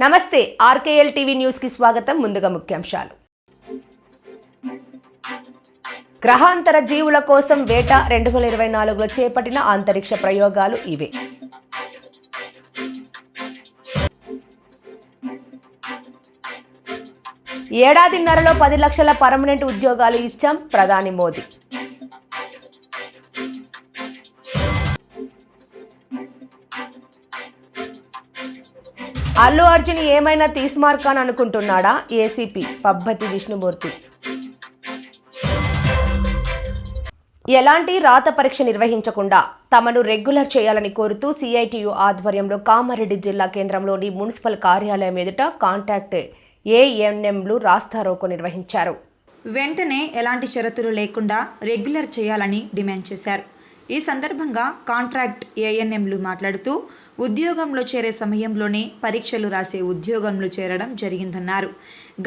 నమస్తే ఆర్కేఎల్ TV news కి స్వాగతం. ముందుగా ముఖ్యాంశాలు. గ్రహాంతర జీవుల కోసం వేట 2024లో చేపట్టిన అంతరిక్ష ప్రయోగాలు ఇవే. ఏడాదిన్నరలో 10 లక్షల పర్మనెంట్ ఉద్యోగాలు ఇచ్చాం ప్రధాని మోదీ. అల్లు అర్జున్ ఏమైనా తీస్మార్కాన్ అనుకుంటున్నాడా? ఏసీపీ పబ్బతి విష్ణుమూర్తి. ఎలాంటి రాత పరీక్ష నిర్వహించకుండా తమను రెగ్యులర్ చేయాలని కోరుతూ సిఐటియు ఆధ్వర్యంలో కామారెడ్డి జిల్లా కేంద్రంలోని మున్సిపల్ కార్యాలయం ఎదుట కాంటాక్ట్ ఏఎన్ఎంలు రాస్తారోకో నిర్వహించారు. వెంటనే ఎలాంటి షరతులు లేకుండా రెగ్యులర్ చేయాలని డిమాండ్ చేశారు. ఈ సందర్భంగా కాంట్రాక్ట్ ఏఎన్ఎంలు మాట్లాడుతూ ఉద్యోగంలో చేరే సమయంలోనే పరీక్షలు రాసే ఉద్యోగంలో చేరడం జరిగిందన్నారు.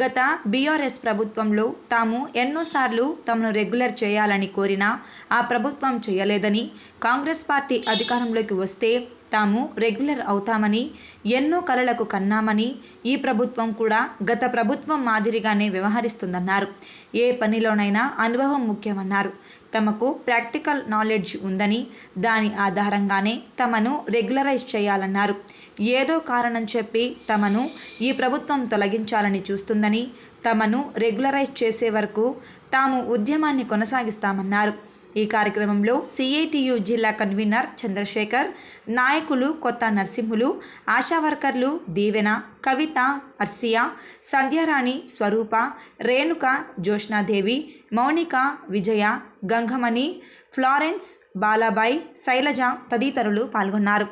గత బీఆర్ఎస్ ప్రభుత్వంలో తాము ఎన్నోసార్లు తమను రెగ్యులర్ చేయాలని కోరినా ఆ ప్రభుత్వం చేయలేదని, కాంగ్రెస్ పార్టీ అధికారంలోకి వస్తే తాము రెగ్యులర్ అవుతామని ఎన్నో కలలకు కన్నామని, ఈ ప్రభుత్వం కూడా గత ప్రభుత్వం మాదిరిగానే వ్యవహరిస్తుందన్నారు. ఏ పనిలోనైనా అనుభవం ముఖ్యమన్నారు. తమకు ప్రాక్టికల్ నాలెడ్జ్ ఉందని, దాని ఆధారంగానే తమను రెగ్యులరైజ్ చేయాలన్నారు. ఏదో కారణం చెప్పి తమను ఈ ప్రభుత్వం తొలగించాలని చూస్తుందని, తమను రెగ్యులరైజ్ చేసే వరకు తాము ఉద్యమాన్ని కొనసాగిస్తామన్నారు. ఈ కార్యక్రమంలో సిఐటియు జిల్లా కన్వీనర్ చంద్రశేఖర్, నాయకులు కొత్త నరసింహులు, ఆశా వర్కర్లు దీవెన, కవిత, అర్సియా, సంధ్యారాణి, స్వరూప, రేణుక, జోష్నాదేవి, మౌనిక, విజయ, గంగమణి, ఫ్లారెన్స్, బాలాబాయ్, శైలజ తదితరులు పాల్గొన్నారు.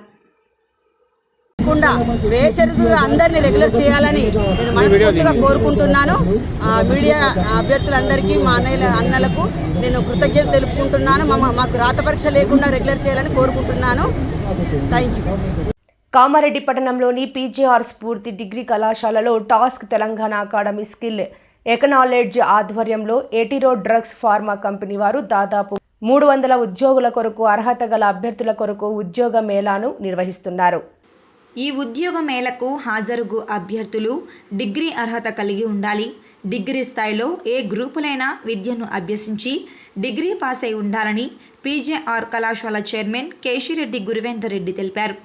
బేషరతుగా అందరినీ రెగ్యులర్ చేయాలని నేను మనస్ఫూర్తిగా కోరుకుంటున్నాను. మీడియా అభ్యర్థులందరికీ, మా అన్నలకు నేను కృతజ్ఞత తెలుపుకుంటున్నాను. మాకు రాత పరీక్ష లేకుండా రెగ్యులర్ చేయాలని కోరుకుంటున్నాను. Thank you. కామారెడ్డి పట్టణంలోని పీజేఆర్ స్ఫూర్తి డిగ్రీ కళాశాలలో task Telangana academy skill acknowledge ఆధ్వర్యంలో ఎటిరో డ్రగ్స్ ఫార్మా కంపెనీ వారు దాదాపు 300 ఉద్యోగుల కొరకు అర్హత గల అభ్యర్థుల కొరకు ఉద్యోగ మేళాను నిర్వహిస్తున్నారు. ఈ ఉద్యోగ మేళకు హాజరుగు అభ్యర్థులు డిగ్రీ అర్హత కలిగి ఉండాలి. డిగ్రీ స్థాయిలో ఏ గ్రూపులైనా విద్యను అభ్యసించి డిగ్రీ పాస్ అయి ఉండాలని పీజేఆర్ కళాశాల చైర్మన్ కేశిరెడ్డి గురువేందర్ రెడ్డి తెలిపారు.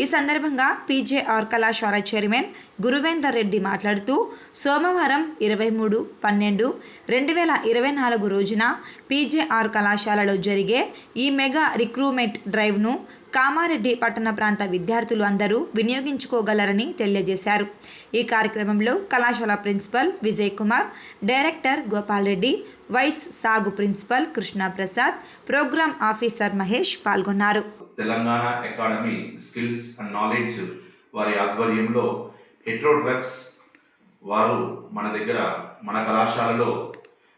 ఈ సందర్భంగా పీజేఆర్ కళాశాల చైర్మన్ గురువేందర్ రెడ్డి మాట్లాడుతూ సోమవారం 23/12/2024 రోజున పీజేఆర్ కళాశాలలో జరిగే ఈ మెగా రిక్రూట్మెంట్ డ్రైవ్ను కామారెడ్డి పట్టణ ప్రాంత విద్యార్థులు అందరూ వినియోగించుకోగలరని తెలియజేశారు. ఈ కార్యక్రమంలో కళాశాల principal Vijay Kumar, director Gopal Reddy, vice సాగు principal Krishnaprasad, programme officer Mahesh పాల్గొన్నారు. Telangana academy skills and knowledge వారి ఆధ్వర్యంలో హెట్రో డ్రగ్స్ వారు మన కళాశాలలో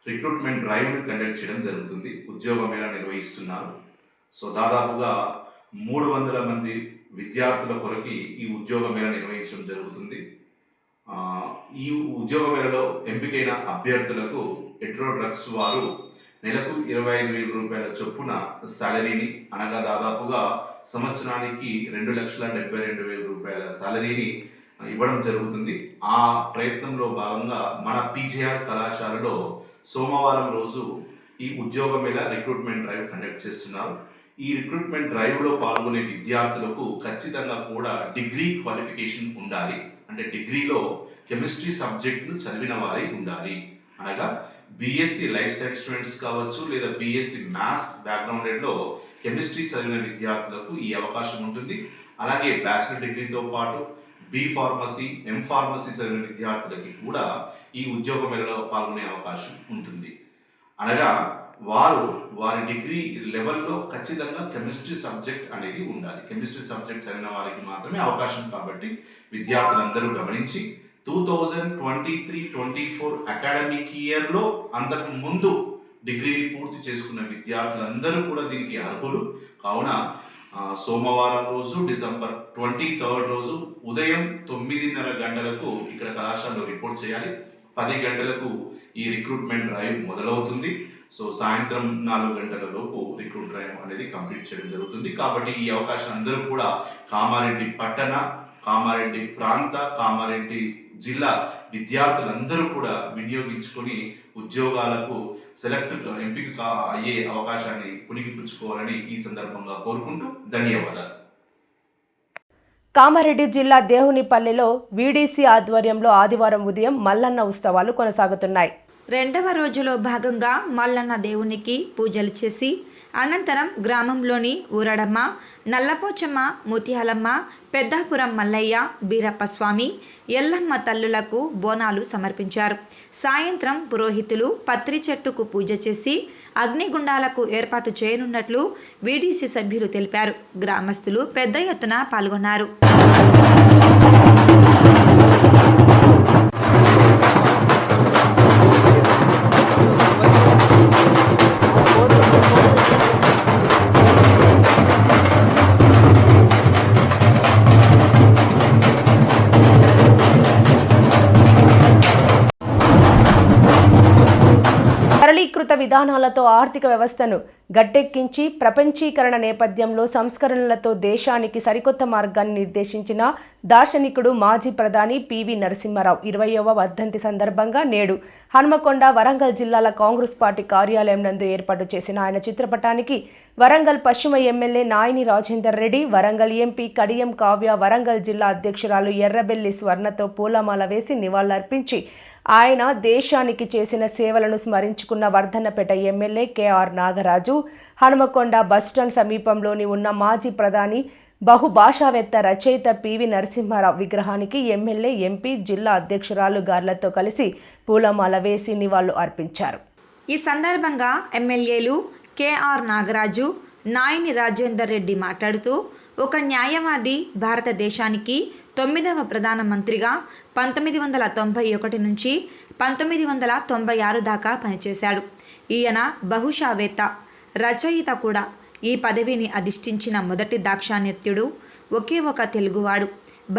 రిక్రూట్మెంట్ డ్రైవ్ను కండక్ట్ చేయడం జరుగుతుంది. ఉద్యోగ మేళ నిర్వహిస్తున్నారు. సో దాదాపుగా 300 మంది విద్యార్థుల కొరకు ఈ ఉద్యోగ మేళ నిర్వహించడం జరుగుతుంది. ఈ ఉద్యోగ మేళలో ఎంపికైన అభ్యర్థులకు హెట్రో డ్రగ్స్ వారు నెలకు 25,000 రూపాయల చొప్పున శాలరీని, అనగా దాదాపుగా సంవత్సరానికి 2,72,000 రూపాయల శాలరీని ఇవ్వడం జరుగుతుంది. ఆ ప్రయత్నంలో భాగంగా మన పీజేఆర్ కళాశాలలో సోమవారం రోజు ఈ ఉద్యోగ మేళ రిక్రూట్మెంట్ డ్రైవ్ కండక్ట్ చేస్తున్నారు. ఈ రిక్రూట్మెంట్ డ్రైవ్లో పాల్గొనే విద్యార్థులకు ఖచ్చితంగా కూడా డిగ్రీ క్వాలిఫికేషన్ ఉండాలి. అంటే డిగ్రీలో కెమిస్ట్రీ సబ్జెక్ట్ను చదివిన వారి ఉండాలి. అనగా బీఎస్సీ లైఫ్ సైన్స్ స్టూడెంట్స్ కావచ్చు, లేదా బీఎస్సీ మ్యాథ్స్ బ్యాక్గ్రౌండెడ్లో కెమిస్ట్రీ చదివిన విద్యార్థులకు ఈ అవకాశం ఉంటుంది. అలాగే బ్యాచిలర్ డిగ్రీతో పాటు బి ఫార్మసీ, ఎం ఫార్మసీ చదివిన విద్యార్థులకి కూడా ఈ ఉద్యోగ మేళలో పాల్గొనే అవకాశం ఉంటుంది. అనగా వారి డిగ్రీ లెవెల్లో ఖచ్చితంగా కెమిస్ట్రీ సబ్జెక్ట్ అనేది ఉండాలి. కెమిస్ట్రీ సబ్జెక్ట్ చదివిన వారికి మాత్రమే అవకాశం. కాబట్టి విద్యార్థులందరూ గమనించి 2023-24 అకాడమిక్ ఇయర్లో అంతకు ముందు డిగ్రీని పూర్తి చేసుకున్న విద్యార్థులందరూ కూడా దీనికి అర్హులు. కావున సోమవారం రోజు డిసెంబర్ 23 రోజు ఉదయం 9:30 గంటలకు ఇక్కడ కళాశాలలో రిపోర్ట్ చేయాలి. 10 గంటలకు ఈ రిక్రూట్మెంట్ డ్రైవ్ మొదలవుతుంది. సో సాయంత్రం 4 గంటల లోపు రిక్రూట్ డ్రైవ్ అనేది కంప్లీట్ చేయడం జరుగుతుంది. కాబట్టి ఈ అవకాశం అందరూ కూడా కామారెడ్డి పట్టణ కామారెడ్డి ప్రాంత, కామారెడ్డి జిల్లా విద్యార్థులందరూ కూడా వినియోగించుకొని ఉద్యోగాలకు ఎంపిక అయ్యే అవకాశాన్ని పుణికిపుచ్చుకోవాలని ఈ సందర్భంగా కోరుకుంటూ ధన్యవాదాలు. కామారెడ్డి జిల్లా దేవునిపల్లిలో వీడీసీ ఆధ్వర్యంలో ఆదివారం ఉదయం మల్లన్న ఉత్సవాలు కొనసాగుతున్నాయి. రెండవ రోజులో భాగంగా మల్లన్న దేవునికి పూజలు చేసి అనంతరం గ్రామంలోని ఊరడమ్మ, నల్లపోచమ్మ, ముత్యాలమ్మ, పెద్దాపురం మల్లయ్య, బీరప్ప స్వామి, ఎల్లమ్మ తల్లులకు బోనాలు సమర్పించారు. సాయంత్రం పురోహితులు పత్రి చెట్టుకు పూజ చేసి అగ్నిగుండాలకు ఏర్పాటు చేయనున్నట్లు వీడీసీ సభ్యులు తెలిపారు. గ్రామస్తులు పెద్ద ఎత్తున పాల్గొన్నారు. సరళీకృత విధానాలతో ఆర్థిక వ్యవస్థను గట్టెక్కించి ప్రపంచీకరణ నేపథ్యంలో సంస్కరణలతో దేశానికి సరికొత్త మార్గాన్ని నిర్దేశించిన దార్శనికుడు మాజీ ప్రధాని పివి నరసింహారావు 20వ వర్ధంతి సందర్భంగా నేడు హన్మకొండ, వరంగల్ జిల్లాల కాంగ్రెస్ పార్టీ కార్యాలయం నందు ఏర్పాటు చేసిన ఆయన చిత్రపటానికి వరంగల్ పశ్చిమ ఎమ్మెల్యే నాయిని రాజేందర్ రెడ్డి, వరంగల్ ఎంపీ కడియం కావ్య, వరంగల్ జిల్లా అధ్యక్షురాలు ఎర్రబెల్లి స్వర్ణతో పూలమాల వేసి నివాళులర్పించి ఆయన దేశానికి చేసిన సేవలను స్మరించుకున్న Wardhannapet MLA KR Nagaraju, Hanamkonda bus stand సమీపంలోని ఉన్న మాజీ ప్రధాని బహుభాషావేత్త రచయిత పివి నరసింహారావు విగ్రహానికి ఎమ్మెల్యే, ఎంపీ, జిల్లా అధ్యక్షురాలు గార్లతో కలిసి పూలమాల వేసి నివాళులు అర్పించారు. ఈ సందర్భంగా ఎమ్మెల్యేలు కెఆర్ నాగరాజు, నాయిని రాజేందర్ రెడ్డి మాట్లాడుతూ ఒక న్యాయవాది భారతదేశానికి 9వ ప్రధానమంత్రిగా 1991 నుంచి 1996 దాకా పనిచేశాడు. ఈయన బహుభాషావేత్త, రచయిత కూడా. ఈ పదవిని అధిష్ఠించిన మొదటి దాక్షాణ్యత్యుడు ఒకే ఒక తెలుగువాడు.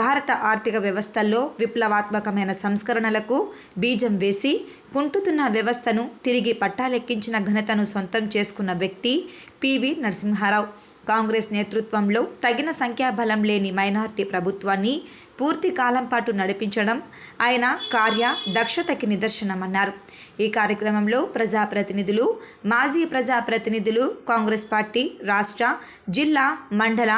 భారత ఆర్థిక వ్యవస్థల్లో విప్లవాత్మకమైన సంస్కరణలకు బీజం వేసి కుంటుతున్న వ్యవస్థను తిరిగి పట్టాలెక్కించిన ఘనతను సొంతం చేసుకున్న వ్యక్తి పివి నరసింహారావు. కాంగ్రెస్ నేతృత్వంలో తగిన సంఖ్యాబలం లేని మైనారిటీ ప్రభుత్వాన్ని పూర్తి కాలం పాటు నడిపించడం ఆయన కార్య దక్షతకి నిదర్శనమన్నారు. ఈ కార్యక్రమంలో ప్రజాప్రతినిధులు, మాజీ ప్రజాప్రతినిధులు, కాంగ్రెస్ పార్టీ రాష్ట్ర, జిల్లా, మండల,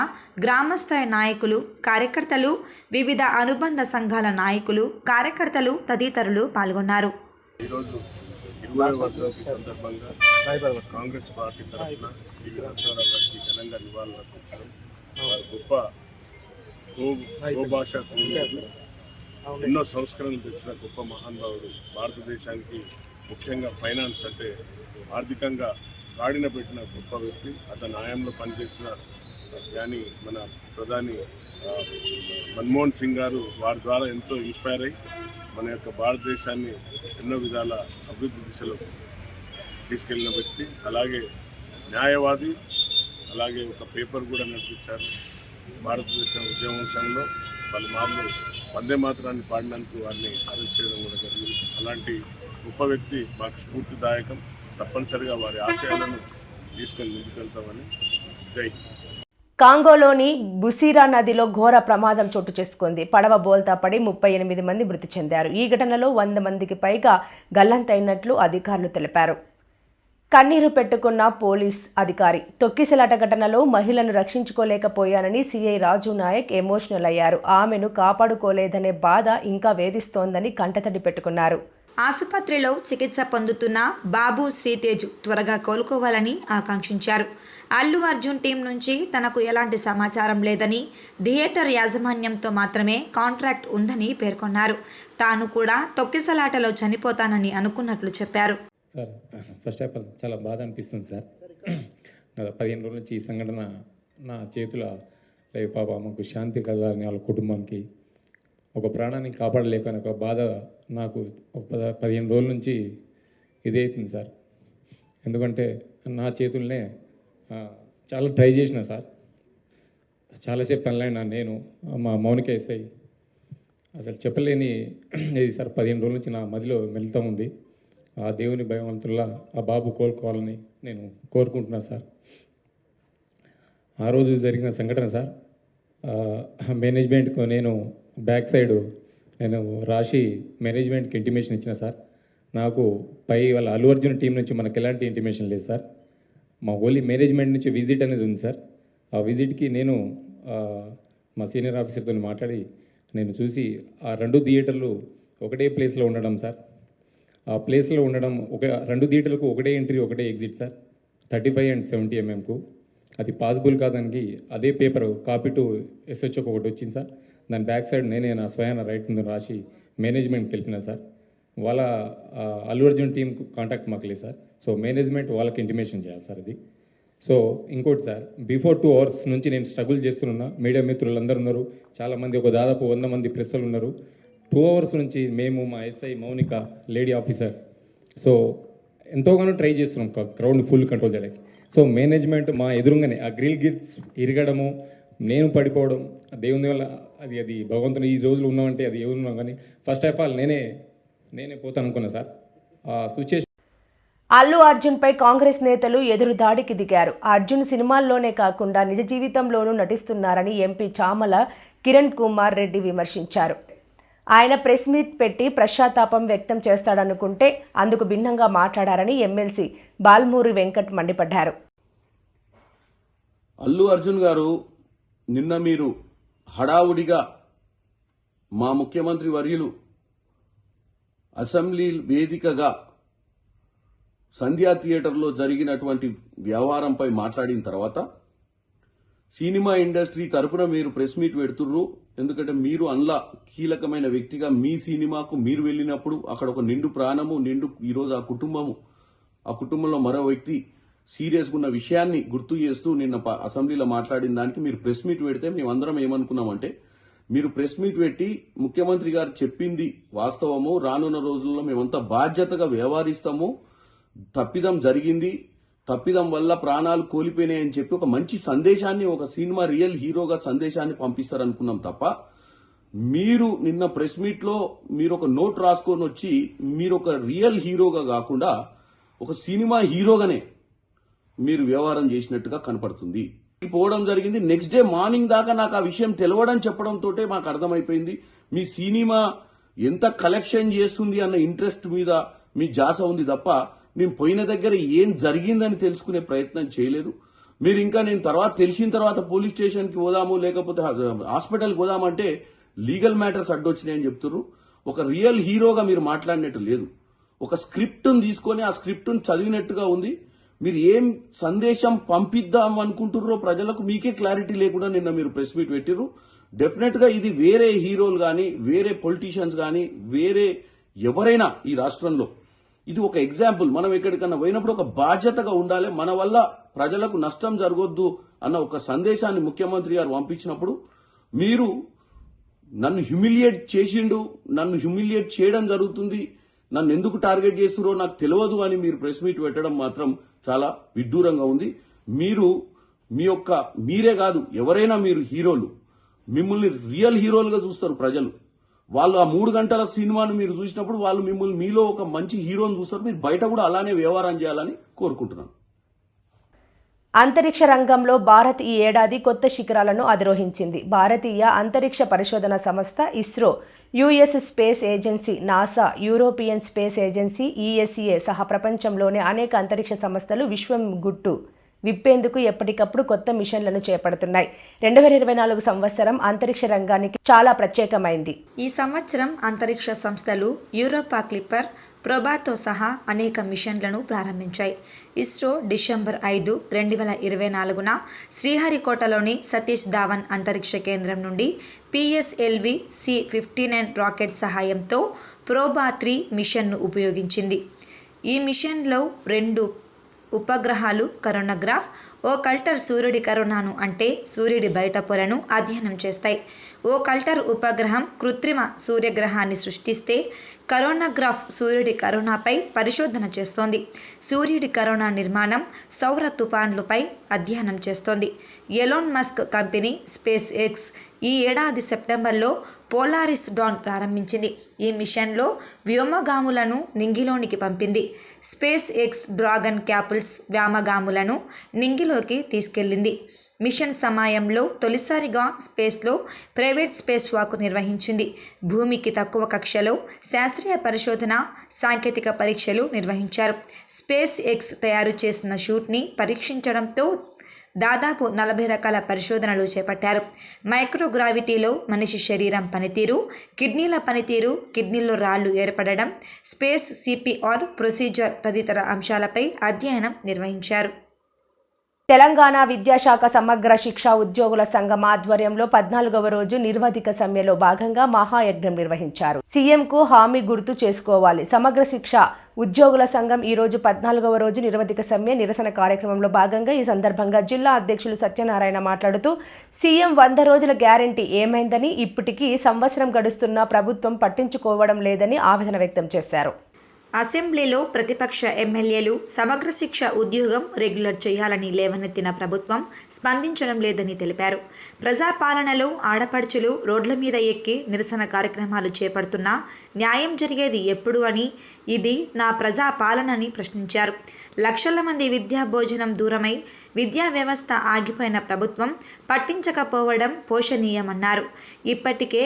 గ్రామస్థాయి నాయకులు, కార్యకర్తలు, వివిధ అనుబంధ సంఘాల నాయకులు, కార్యకర్తలు తదితరులు పాల్గొన్నారు. ఈరోజు 20వ వర్ధంతి సందర్భంగా కాంగ్రెస్ పార్టీ తరఫున పివి నరసింహారావు గారికి ఘనంగా నివాళులు అర్పించడం. వారి గొప్ప గోభాష ఎన్నో సంస్కరణలు తెచ్చిన గొప్ప మహానుభావుడు. భారతదేశానికి ముఖ్యంగా ఫైనాన్స్ అంటే ఆర్థికంగా గాడిన పెట్టిన గొప్ప వ్యక్తి. అతని న్యాయంలో పనిచేసిన కానీ మన ప్రధాని మన్మోహన్ సింగ్ గారు వారి ద్వారా ఎంతో ఇన్స్పైర్ అయ్యి మన యొక్క భారతదేశాన్ని ఎన్నో విధాల అభివృద్ధి దిశలో తీసుకెళ్లిన వ్యక్తి. అలాగే న్యాయవాది, అలాగే ఒక పేపర్ కూడా నడిపించారు. భారతదేశ ఉద్యమంలో పలుమార్లు వందే మాతరాన్ని పాడినందుకు వారిని అరెస్ట్ చేయడం కూడా జరిగింది. అలాంటి గొప్ప వ్యక్తి మాకు స్ఫూర్తిదాయకం. తప్పనిసరిగా వారి ఆశయాలను తీసుకొని ముందుకెళ్తామని. జై హింద్. కాంగోలోని బుసీరా నదిలో ఘోర ప్రమాదం చోటు చేసుకుంది. పడవ బోల్తా పడి 38 మంది మృతి చెందారు. ఈ ఘటనలో 100 మందికి పైగా గల్లంతైనట్లు అధికారులు తెలిపారు. కన్నీరు పెట్టుకున్న పోలీస్ అధికారి. తొక్కిసలాట ఘటనలో మహిళను రక్షించుకోలేకపోయానని సీఐ రాజు నాయక్ ఎమోషనల్ అయ్యారు. ఆమెను కాపాడుకోలేదనే బాధ ఇంకా వేధిస్తోందని కంటతడి పెట్టుకున్నారు. ఆసుపత్రిలో చికిత్స పొందుతున్న బాబు శ్రీతేజ్ త్వరగా కోలుకోవాలని ఆకాంక్షించారు. అల్లు అర్జున్ టీం నుంచి తనకు ఎలాంటి సమాచారం లేదని, థియేటర్ యాజమాన్యంతో మాత్రమే కాంట్రాక్ట్ ఉందని పేర్కొన్నారు. తాను కూడా తొక్కిసలాటలో చనిపోతానని అనుకున్నట్లు చెప్పారు. సార్, ఫస్ట్ ఆఫ్ ఆల్ చాలా బాధ అనిపిస్తుంది సార్. గత 15 రోజుల నుంచి ఈ సంఘటన నా చేతుల లేవు. పాప మాకు శాంతి కలగాలని, వాళ్ళ కుటుంబానికి ఒక ప్రాణాన్ని కాపాడలేకని ఒక బాధ నాకు ఒక 15 రోజుల నుంచి ఇదే అవుతుంది సార్. ఎందుకంటే నా చేతుల్నే చాలా ట్రై చేసిన సార్. చాలాసేపు తనలైనా నేను మా మౌనిక ఎస్ఐ అసలు చెప్పలేని ఇది సార్. 15 రోజుల నుంచి నా మదిలో మెలుతూ ఉంది. ఆ దేవుని భగవంతుల్లా ఆ బాబు కోలుకోవాలని నేను కోరుకుంటున్నాను సార్. ఆ రోజు జరిగిన సంఘటన సార్, మేనేజ్మెంట్కు నేను బ్యాక్ సైడ్ నేను రాసి మేనేజ్మెంట్కి ఇంటిమేషన్ ఇచ్చిన సార్. నాకు పై వాళ్ళ అల్లు అర్జున్ టీం నుంచి మనకు ఎలాంటి ఇంటిమేషన్ లేదు సార్. మా ఓన్లీ మేనేజ్మెంట్ నుంచి విజిట్ అనేది ఉంది సార్. ఆ విజిట్కి నేను మా సీనియర్ ఆఫీసర్తో మాట్లాడి నేను చూసి ఆ 2 థియేటర్లు ఒకటే ప్లేస్లో ఉండడం సార్. ఆ ప్లేస్లో ఉండడం 2 థియేటర్లకు ఒకటే ఎంట్రీ ఒకటే ఎగ్జిట్ సార్, 35 and 70 mm. అది పాసిబుల్ కాదానికి అదే పేపర్ కాపీ టు SHOకి ఒకటి వచ్చింది సార్. దాని బ్యాక్ సైడ్ నేనే నా స్వయాన రైట్ ముందు రాసి మేనేజ్మెంట్కి తెలిపిన సార్. వాళ్ళ అల్లు అర్జున్ టీంకు కాంటాక్ట్ మాకు లేదు సార్. సో మేనేజ్మెంట్ వాళ్ళకి ఇంటిమేషన్ చేయాలి సార్ ఇది. సో ఇంకోటి సార్, బిఫోర్ 2 hours నుంచి నేను స్ట్రగుల్ చేస్తున్నా. మీడియా మిత్రులు అందరూ ఉన్నారు, చాలామంది, ఒక దాదాపు 100 మంది ప్రెస్సులు ఉన్నారు. 2 hours నుంచి మేము, మా SI Mounika lady officer, so ఎంతోగానో ట్రై చేస్తున్నాం క్రౌడ్ ఫుల్ కంట్రోల్ చేయడానికి. సో మేనేజ్మెంట్ మా ఎదురుగానే ఆ గ్రిల్ గిట్స్ ఇరగడము, నేను పడిపోవడం, దేవుని వల్ల అది భగవంతుని ఈ రోజులు ఉన్నామంటే అది ఎవరు ఉన్నాం. కానీ ఫస్ట్ ఆఫ్ ఆల్ నేనే పోతాను అనుకున్నా సార్. ఆ సిచ్యుయేషన్ అల్లు అర్జున్పై కాంగ్రెస్ నేతలు ఎదురు దాడికి దిగారు. అర్జున్ సినిమాల్లోనే కాకుండా నిజ జీవితంలోనూ నటిస్తున్నారని ఎంపీ చామల కిరణ్ కుమార్ రెడ్డి విమర్శించారు. ఆయన ప్రెస్ మీట్ పెట్టి పశ్చాత్తాపం వ్యక్తం చేస్తాడనుకుంటే అందుకు భిన్నంగా మాట్లాడారని ఎమ్మెల్సీ బాల్మూరి వెంకట్ మండిపడ్డారు. అల్లు అర్జున్ గారు, నిన్న మీరు హడావుడిగా మా ముఖ్యమంత్రి వర్యులు అసెంబ్లీ వేదికగా సంధ్యా థియేటర్లో జరిగినటువంటి వ్యవహారంపై మాట్లాడిన తర్వాత సినిమా ఇండస్ట్రీ తరపున మీరు ప్రెస్ మీట్ పెడుతుర్రు. ఎందుకంటే మీరు అందులో కీలకమైన వ్యక్తిగా మీ సినిమాకు మీరు వెళ్ళినప్పుడు అక్కడ ఒక నిండు ప్రాణము, ఈరోజు ఆ కుటుంబంలో మరో వ్యక్తి సీరియస్గా ఉన్న విషయాన్ని గుర్తు చేస్తూ నిన్న అసెంబ్లీలో మాట్లాడిన దానికి మీరు ప్రెస్ మీట్ పెడితే మేమందరం ఏమనుకున్నామంటే, మీరు ప్రెస్ మీట్ పెట్టి ముఖ్యమంత్రి గారు చెప్పింది వాస్తవము, రానున్న రోజుల్లో మేమంతా బాధ్యతగా వ్యవహరిస్తాము, తప్పిదం జరిగింది, తప్పిదం వల్ల ప్రాణాలు కోల్పోయినాయని చెప్పి ఒక మంచి సందేశాన్ని, ఒక సినిమా రియల్ హీరోగా సందేశాన్ని పంపిస్తారనుకున్నాం తప్ప, మీరు నిన్న ప్రెస్ మీట్ లో మీరు ఒక నోట్ రాసుకొని వచ్చి మీరు ఒక రియల్ హీరోగా కాకుండా ఒక సినిమా హీరోగానే మీరు వ్యవహారం చేసినట్టుగా కనపడుతుంది. పోవడం జరిగింది. నెక్స్ట్ డే మార్నింగ్ దాకా నాకు ఆ విషయం తెలవడం చెప్పడంతో మాకు అర్థమైపోయింది మీ సినిమా ఎంత కలెక్షన్ చేస్తుంది అన్న ఇంట్రెస్ట్ మీద మీ జాస ఉంది తప్ప మేము పోయిన దగ్గర ఏం జరిగిందని తెలుసుకునే ప్రయత్నం చేయలేదు. మీరు ఇంకా నేను తెలిసిన తర్వాత పోలీస్ స్టేషన్కి పోదాము, లేకపోతే హాస్పిటల్కి పోదామంటే లీగల్ మ్యాటర్స్ అడ్డొచ్చినాయని చెప్తున్నారు. ఒక రియల్ హీరోగా మీరు మాట్లాడినట్టు లేదు. ఒక స్క్రిప్ట్ను తీసుకొని ఆ స్క్రిప్ట్ను చదివినట్టుగా ఉంది. మీరు ఏం సందేశం పంపిద్దాం అనుకుంటుర్రో ప్రజలకు మీకే క్లారిటీ లేకుండా నిన్న మీరు ప్రెస్ మీట్ పెట్టిర్రు. డెఫినెట్ గా ఇది వేరే హీరోలు గాని, వేరే పొలిటీషియన్స్ గాని, వేరే ఎవరైనా ఈ రాష్ట్రంలో ఇది ఒక ఎగ్జాంపుల్. మనం ఎక్కడికన్నా పోయినప్పుడు ఒక బాధ్యతగా ఉండాలి. మన వల్ల ప్రజలకు నష్టం జరగొద్దు అన్న ఒక సందేశాన్ని ముఖ్యమంత్రి గారు పంపించినప్పుడు మీరు నన్ను హ్యూమిలియేట్ చేసిండు, నన్ను హ్యూమిలియేట్ చేయడం జరుగుతుంది, నన్ను ఎందుకు టార్గెట్ చేస్తురో నాకు తెలియదు అని మీరు ప్రెస్ మీట్ పెట్టడం మాత్రం చాలా విడ్డూరంగా ఉంది. మీరే కాదు ఎవరైనా మీరు హీరోలు, మిమ్మల్ని రియల్ హీరోలుగా చూస్తారు ప్రజలు. వాళ్ళు ఆ 3 గంటల సినిమాను మీరు చూసినప్పుడు వాళ్ళు మిమ్మల్ని మీలో ఒక మంచి హీరోని చూస్తారు. మీరు బయట కూడా అలానే వ్యవహారం చేయాలని కోరుకుంటున్నాను. అంతరిక్ష రంగంలో భారత్ ఈ ఏడాది కొత్త శిఖరాలను అధిరోహించింది. భారతీయ అంతరిక్ష పరిశోధన సంస్థ ISRO, US space agency NASA, European space agency ESA సహా ప్రపంచంలోని అనేక అంతరిక్ష సంస్థలు విశ్వం గుట్టు విప్పేందుకు ఎప్పటికప్పుడు కొత్త మిషన్లను చేపడుతున్నాయి. 2024 సంవత్సరం అంతరిక్ష రంగానికి చాలా ప్రత్యేకమైంది. ఈ సంవత్సరం అంతరిక్ష సంస్థలు యూరోపా క్లిప్పర్, ప్రోబాతో సహా అనేక మిషన్లను ప్రారంభించాయి. ఇస్రో డిసెంబర్ 5, 2024న శ్రీహరికోటలోని సతీష్ ధావన్ అంతరిక్ష కేంద్రం నుండి PSLV C-59 రాకెట్ సహాయంతో ప్రోబా 3 మిషన్ను ఉపయోగించింది. ఈ మిషన్లో 2 ఉపగ్రహాలు కరోనాగ్రాఫ్, ఓ కల్టర్ సూర్యుడి కరోనాను అంటే సూర్యుడి బయట పొరను అధ్యయనం చేస్తాయి. ఓ కల్టర్ ఉపగ్రహం కృత్రిమ సూర్యగ్రహాన్ని సృష్టిస్తే కరోనాగ్రాఫ్ సూర్యుడి కరోనాపై పరిశోధన చేస్తోంది. సూర్యుడి కరోనా నిర్మాణం, సౌర తుఫాన్లపై అధ్యయనం చేస్తోంది. Elon Musk company space X ఈ ఏడాది సెప్టెంబర్లో పోలారిస్ డాన్ ప్రారంభించింది. ఈ మిషన్లో వ్యోమగాములను నింగిలోనికి పంపింది. స్పేస్ ఎక్స్ డ్రాగన్ క్యాపుల్స్ వ్యోమగాములను నింగిలోకి తీసుకెళ్లింది. మిషన్ సమయంలో తొలిసారిగా స్పేస్లో ప్రైవేట్ స్పేస్ వాక్ నిర్వహించింది. భూమికి తక్కువ కక్షలో శాస్త్రీయ పరిశోధన, సాంకేతిక పరీక్షలు నిర్వహించారు. స్పేస్ ఎక్స్ తయారు చేసిన షూట్ని పరీక్షించడంతో దాదాపు 40 రకాల పరిశోధనలు చేపట్టారు. మైక్రోగ్రావిటీలో మనిషి శరీరం పనితీరు, కిడ్నీల పనితీరు, కిడ్నీల్లో రాళ్లు ఏర్పడడం, స్పేస్ సిపిఆర్ ప్రొసీజర్ తదితర అంశాలపై అధ్యయనం నిర్వహించారు. తెలంగాణ విద్యాశాఖ సమగ్ర శిక్ష ఉద్యోగుల సంఘం ఆధ్వర్యంలో 14వ రోజు నిర్వధిక సమ్మెలో భాగంగా మహాయజ్ఞం నిర్వహించారు. సీఎంకు హామీ గుర్తు చేసుకోవాలి. సమగ్ర శిక్ష ఉద్యోగుల సంఘం ఈ రోజు 14వ రోజు నిర్వధిక సమ్మె నిరసన కార్యక్రమంలో భాగంగా ఈ సందర్భంగా జిల్లా అధ్యక్షులు సత్యనారాయణ మాట్లాడుతూ సీఎం 100 రోజుల గ్యారంటీ ఏమైందని, ఇప్పటికీ సంవత్సరం గడుస్తున్నా ప్రభుత్వం పట్టించుకోవడం లేదని ఆవేదన వ్యక్తం చేశారు. అసెంబ్లీలో ప్రతిపక్ష ఎమ్మెల్యేలు సమగ్ర శిక్ష ఉద్యోగం రెగ్యులర్ చేయాలని లేవనెత్తిన ప్రభుత్వం స్పందించడం లేదని తెలిపారు. ప్రజాపాలనలో ఆడపడుచులు రోడ్ల మీద ఎక్కి నిరసన కార్యక్రమాలు చేపడుతున్నా న్యాయం జరిగేది ఎప్పుడు అని, ఇది నా ప్రజాపాలనని ప్రశ్నించారు. లక్షల మంది విద్యా భోజనం దూరమై విద్యా వ్యవస్థ ఆగిపోయిన ప్రభుత్వం పట్టించకపోవడం పోషణీయమన్నారు. ఇప్పటికే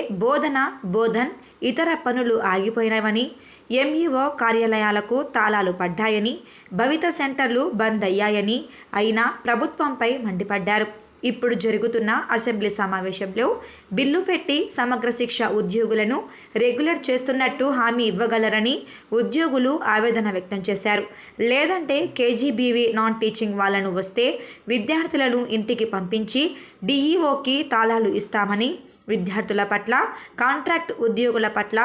బోధన్ ఇతర పనులు ఆగిపోయినవని, ఎంఈఓ కార్యాలయాలకు తాళాలు పడ్డాయని, భవిత సెంటర్లు బంద్ అయ్యాయని అయినా ప్రభుత్వంపై మండిపడ్డారు. ఇప్పుడు జరుగుతున్న అసెంబ్లీ సమావేశంలో బిల్లు పెట్టి సమగ్ర శిక్ష ఉద్యోగులను రెగ్యులర్ చేస్తున్నట్టు హామీ ఇవ్వగలరని ఉద్యోగులు ఆవేదన వ్యక్తం చేశారు. లేదంటే కేజీబీవీ నాన్ టీచింగ్ వాళ్ళను వస్తే విద్యార్థులను ఇంటికి పంపించి డిఈఓకి తాళాలు ఇస్తామని, విద్యార్థుల పట్ల, కాంట్రాక్ట్ ఉద్యోగుల పట్ల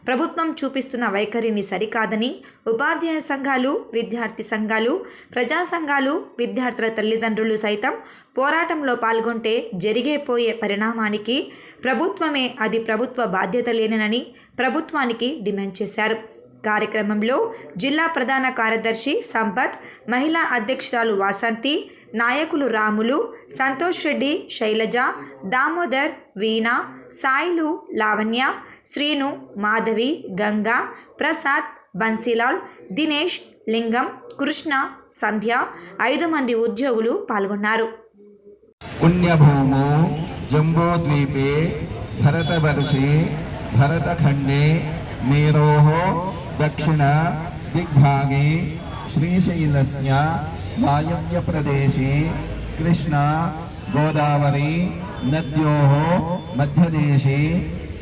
ప్రభుత్వం చూపిస్తున్న వైఖరిని సరికాదని ఉపాధ్యాయ సంఘాలు, విద్యార్థి సంఘాలు, ప్రజా సంఘాలు, విద్యార్థుల తల్లిదండ్రులు సైతం పోరాటంలో పాల్గొంటే జరిగేపోయే పరిణామానికి ప్రభుత్వమే అది ప్రభుత్వ బాధ్యత లేనని ప్రభుత్వానికి డిమాండ్ చేశారు. కార్యక్రమంలో జిల్లా ప్రధాన కార్యదర్శి సంపత్, మహిళా అధ్యక్షురాలు వాసంతి, నాయకులు రాములు, సంతోష్ రెడ్డి, శైలజ, దామోదర్, వీణ, సాయిలు, లావణ్య, శ్రీను, మాధవి, గంగా, ప్రసాద్, బన్సీలాల్, దినేష్, లింగం, కృష్ణ, సంధ్య 5 మంది ఉద్యోగులు పాల్గొన్నారు. పుణ్యభూమో జంబోద్వీపే భరతవర్షే భరతఖండే మేరోః దక్షిణ దిగ్భాగే శ్రీశైలస్య వాయవ్యప్రదేశే కృష్ణా గోదావరి నద్యోః మధ్యదేశే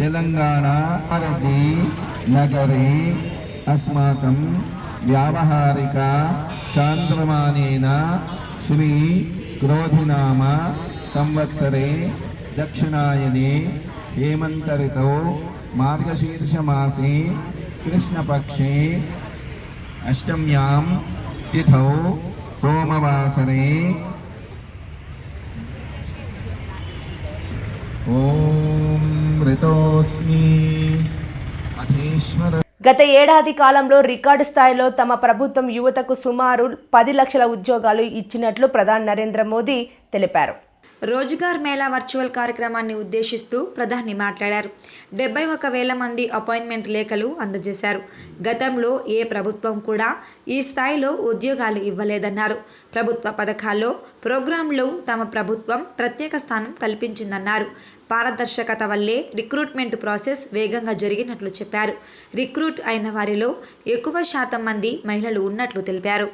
తెలంగాణా భారతి నగరే అస్మాకం వ్యావహారిక చాంద్రమానేన శ్రీ క్రోధినామ సంవత్సరే దక్షిణాయనే హేమంత ఋతౌ మార్గశీర్షమాసే కృష్ణపక్షే అష్టమ్యాం తిథౌ సోమవాసరే ఓం ఋతోస్మి అధీశ్వర. గత ఏడాది కాలంలో రికార్డు స్థాయిలో తమ ప్రభుత్వం యువతకు సుమారు 10 లక్షల ఉద్యోగాలు ఇచ్చినట్లు ప్రధాని నరేంద్ర మోదీ తెలిపారు. రోజ్గార్ మేళా వర్చువల్ కార్యక్రమాన్ని ఉద్దేశిస్తూ ప్రధాని మాట్లాడారు. 71,000 మంది అపాయింట్మెంట్ లేఖలు అందజేశారు. గతంలో ఏ ప్రభుత్వం కూడా ఈ స్థాయిలో ఉద్యోగాలు ఇవ్వలేదన్నారు. ప్రభుత్వ పథకాల్లో, ప్రోగ్రాంలో తమ ప్రభుత్వం ప్రత్యేక స్థానం కల్పించిందన్నారు. పారదర్శకత వల్లే రిక్రూట్మెంట్ ప్రాసెస్ వేగంగా జరిగినట్లు చెప్పారు. రిక్రూట్ అయిన వారిలో ఎక్కువ శాతం మంది మహిళలు ఉన్నట్లు తెలిపారు.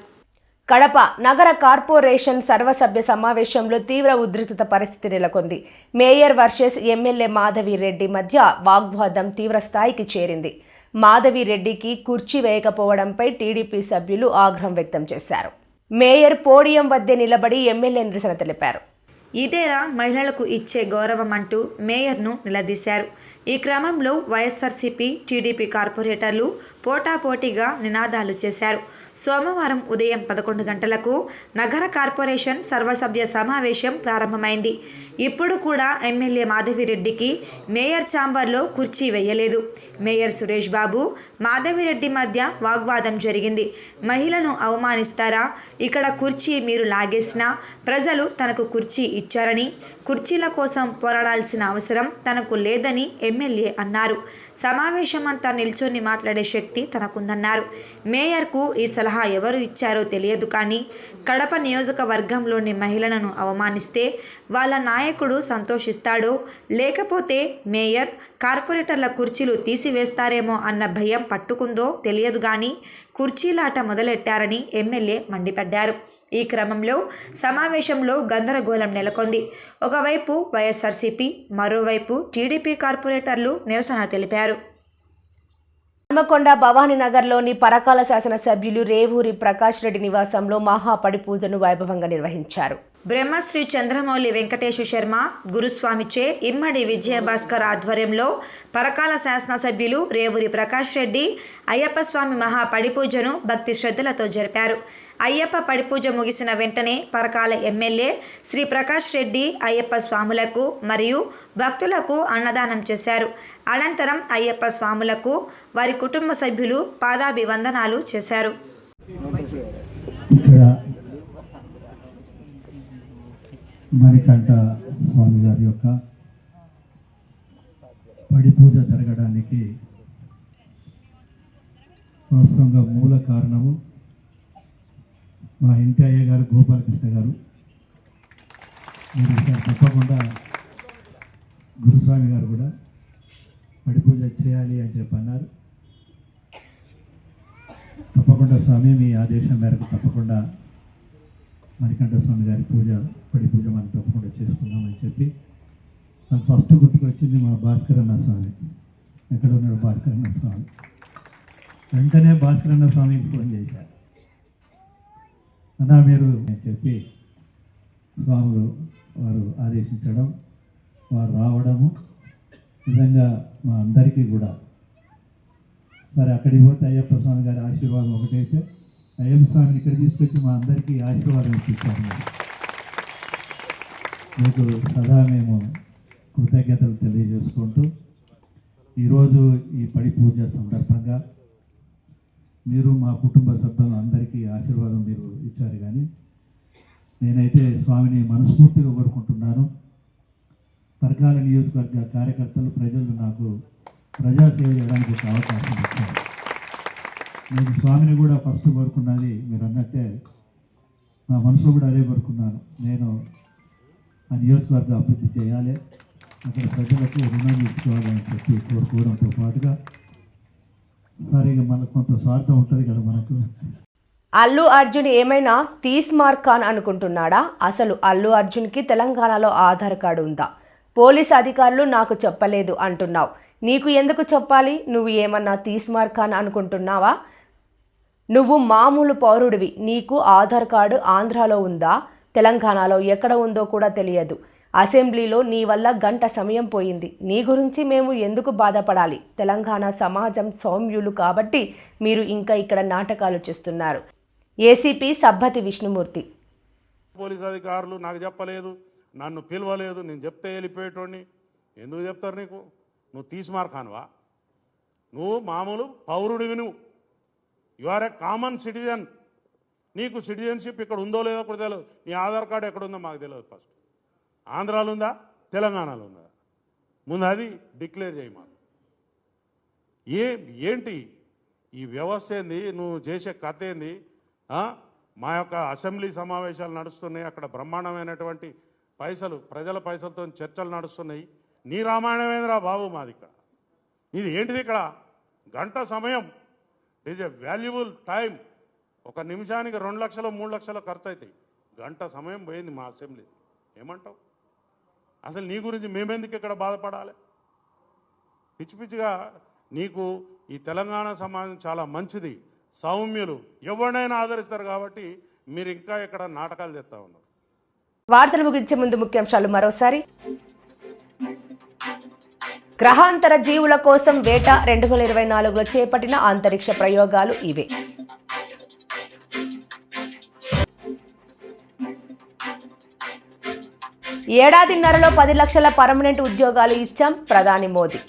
కడప నగర కార్పొరేషన్ సర్వసభ్య సమావేశంలో తీవ్ర ఉద్రిక్తత పరిస్థితి నెలకొంది. Mayor versus MLA Madhavi Reddy మధ్య వాగ్వాదం తీవ్ర స్థాయికి చేరింది. మాధవి రెడ్డికి కుర్చీ వేయకపోవడంపై టీడీపీ సభ్యులు ఆగ్రహం వ్యక్తం చేశారు. మేయర్ పోడియం వద్దే నిలబడి ఎమ్మెల్యే నిరసన తెలిపారు. ఇదేరా మహిళలకు ఇచ్చే గౌరవం అంటూ మేయర్ను నిలదీశారు. ఈ క్రమంలో వైఎస్ఆర్సీపీ, టీడీపీ కార్పొరేటర్లు పోటాపోటీగా నినాదాలు చేశారు. సోమవారం ఉదయం 11 గంటలకు నగర కార్పొరేషన్ సర్వసభ్య సమావేశం ప్రారంభమైంది. ఇప్పుడు కూడా ఎమ్మెల్యే మాధవిరెడ్డికి మేయర్ ఛాంబర్లో కుర్చీ వేయలేదు. మేయర్ సురేష్ బాబు, మాధవిరెడ్డి మధ్య వాగ్వాదం జరిగింది. మహిళను అవమానిస్తారా? ఇక్కడ కుర్చీ మీరు లాగేసినా ప్రజలు తనకు కుర్చీ ఇచ్చారని, కుర్చీల కోసం పోరాడాల్సిన అవసరం తనకు లేదని ఎమ్మెల్యే అన్నారు. సమావేశమంతా నిల్చొని మాట్లాడే శక్తి తనకుందన్నారు. మేయర్కు ఈ సలహా ఎవరు ఇచ్చారో తెలియదు, కానీ కడప నియోజకవర్గంలోని మహిళలను అవమానిస్తే వాళ్ళ నాయకుడు సంతోషిస్తాడో లేకపోతే మేయర్ కార్పొరేటర్ల కుర్చీలు తీసివేస్తారేమో అన్న భయం పట్టుకుందో తెలియదు, కానీ కుర్చీలాట మొదలెట్టారని ఎమ్మెల్యే మండిపడ్డారు. ఈ క్రమంలో సమావేశంలో గందరగోళం నెలకొంది. ఒకవైపు వైఎస్ఆర్సీపీ, మరోవైపు టీడీపీ కార్పొరేటర్లు నిరసన తెలిపారు. హన్మకొండ భవానీనగర్లోని పరకాల శాసనసభ్యులు రేవూరి ప్రకాష్ రెడ్డి నివాసంలో మహాపడి పూజను వైభవంగా నిర్వహించారు. బ్రహ్మశ్రీ చంద్రమౌళి వెంకటేశ్వర శర్మ గురుస్వామిచే ఇమ్మడి విజయభాస్కర్ ఆధ్వర్యంలో పరకాల శాసనసభ్యులు రేవూరి ప్రకాష్ రెడ్డి అయ్యప్ప స్వామి మహాపడిపూజను భక్తి శ్రద్ధలతో జరిపారు. అయ్యప్ప పడిపూజ ముగిసిన వెంటనే పరకాల ఎమ్మెల్యే శ్రీ ప్రకాష్ రెడ్డి అయ్యప్ప స్వాములకు మరియు భక్తులకు అన్నదానం చేశారు. అనంతరం అయ్యప్ప స్వాములకు వారి కుటుంబ సభ్యులు పాదాభివందనాలు చేశారు. మణికంఠ స్వామి గారి యొక్క పడి పూజ జరగడానికి వాస్తవంగా మూల కారణము మా ఇంటి అయ్య గారు గోపాలకృష్ణ గారు. మీరు ఈసారి తప్పకుండా గురుస్వామి గారు కూడా పడి పూజ చేయాలి అని చెప్పి అన్నారు. తప్పకుండా స్వామి మీ ఆదేశం మేరకు తప్పకుండా మణికంఠ స్వామి గారి పడి పూజ మనం తప్పకుండా చేసుకుందామని చెప్పి నాకు ఫస్ట్ గుర్తుకొచ్చింది మా భాస్కర్ అన్న స్వామి. ఎక్కడ ఉన్నాడు భాస్కర్ అన్న స్వామి? వెంటనే భాస్కర్ అన్న స్వామికి ఫోన్ చేశారు. అన్నా మీరు అని చెప్పి స్వాములు వారు ఆదేశించడం, వారు రావడము నిజంగా మా అందరికీ కూడా సరే అక్కడికి పోతే అయ్యప్ప స్వామి గారి ఆశీర్వాదం ఒకటైతే అయ్యప్ప స్వామిని ఇక్కడ తీసుకొచ్చి మా అందరికీ ఆశీర్వాదం ఇప్పించారు. మీకు సదా మేము కృతజ్ఞతలు తెలియజేసుకుంటూ ఈరోజు ఈ పడి పూజ సందర్భంగా మీరు మా కుటుంబ సభ్యులు అందరికీ ఆశీర్వాదం మీరు ఇచ్చారు, కానీ నేనైతే స్వామిని మనస్ఫూర్తిగా కోరుకుంటున్నాను. పరకాల నియోజకవర్గ కార్యకర్తలు ప్రజలు నాకు ప్రజాసేవ చేయడానికి ఒక అవకాశం ఇచ్చారు. నేను స్వామిని కూడా ఫస్ట్ కోరుకున్నది మీరు అన్నట్టే నా మనసులో కూడా అదే కోరుకున్నాను. నేను ఆ నియోజకవర్గ అభివృద్ధి చేయాలి, అక్కడ ప్రజలకు రుణం ఇచ్చుకోవాలని చెప్పి కోరుకోవడంతో పాటుగా సరిగా మనకు కొంత స్వార్థం ఉంటుంది కదా మనకు. అల్లు అర్జున్ ఏమైనా తీస్మార్క్ ఖాన్ అనుకుంటున్నాడా? అసలు అల్లు అర్జున్కి తెలంగాణలో ఆధార్ కార్డు ఉందా? పోలీస్ అధికారులు నాకు చెప్పలేదు అంటున్నావు. నీకు ఎందుకు చెప్పాలి? నువ్వు ఏమన్నా తీస్మార్క్ ఖాన్ అనుకుంటున్నావా? నువ్వు మామూలు పౌరుడివి. నీకు ఆధార్ కార్డు ఆంధ్రాలో ఉందా, తెలంగాణలో ఎక్కడ ఉందో కూడా తెలియదు. అసెంబ్లీలో నీ వల్ల గంట సమయం పోయింది. నీ గురించి మేము ఎందుకు బాధపడాలి? తెలంగాణ సమాజం సౌమ్యులు కాబట్టి మీరు ఇంకా ఇక్కడ నాటకాలు చేస్తున్నారు. ఏసీపీ సబ్బతి విష్ణుమూర్తి. పోలీస్ అధికారులు నాకు చెప్పలేదు, నన్ను పిలవలేదు, నేను చెప్తే వెళ్ళిపోయేటోడిని. ఎందుకు చెప్తారు నీకు? నువ్వు తీస్మార్క్ ఖాన్వా? నువ్వు మామూలు పౌరుడివి. నువ్వు you are a common citizen. నీకు సిటిజన్షిప్ ఇక్కడ ఉందో లేదో కూడా తెలియదు. నీ ఆధార్ కార్డు ఎక్కడ ఉందో మాకు తెలియదు. ఫస్ట్ ఆంధ్రాలో ఉందా, తెలంగాణలో ఉందా? ముందు అది డిక్లేర్ చేయి మాకు. ఏంటి ఈ వ్యవస్థ ఏంది? నువ్వు చేసే కథ ఏంది? మా యొక్క అసెంబ్లీ సమావేశాలు నడుస్తున్నాయి, అక్కడ బ్రహ్మాండమైనటువంటి పైసలు, ప్రజల పైసలతో చర్చలు నడుస్తున్నాయి. నీ రామాయణమేంద్రా బాబు మాది ఇక్కడ? ఇది ఏంటిది? ఇక్కడ గంట సమయం ఈజ్ ఎ వాల్యుబుల్ టైం. ఒక నిమిషానికి 2 లక్షలు 3 లక్షలు ఖర్చు అవుతాయి. గంట సమయం పోయింది మా అసెంబ్లీ. ఏమంటావు? అసలు నీ గురించి మేమెందుకు ఇక్కడ బాధపడాలి? పిచ్చి పిచ్చిగా నీకు ఈ తెలంగాణ సమాజం చాలా మంచిది, సౌమ్యులు, ఎవరినైనా ఆదరిస్తారు కాబట్టి మీరు ఇంకా ఇక్కడ నాటకాలు చేస్తూ ఉన్నారు. వార్తలు ముగించే ముందు ముఖ్యాంశాలు మరోసారి. గ్రహాంతర జీవుల కోసం వేట 2024లో చేపట్టిన అంతరిక్ష ప్రయోగాలు ఇవే. ఏడాదిన్నరలో 10 లక్షల పర్మనెంట్ ఉద్యోగాలు ఇచ్చాం ప్రధాని మోదీ.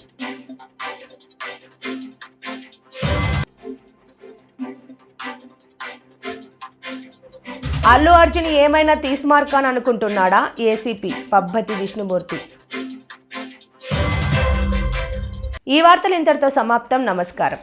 అల్లు అర్జున్ ఏమైనా తీస్మార్కాన్ అనుకుంటున్నాడా ఏసీపీ పబ్బతి విష్ణుమూర్తి. ఈ వార్తలు ఇంతటితో సమాప్తం. నమస్కారం.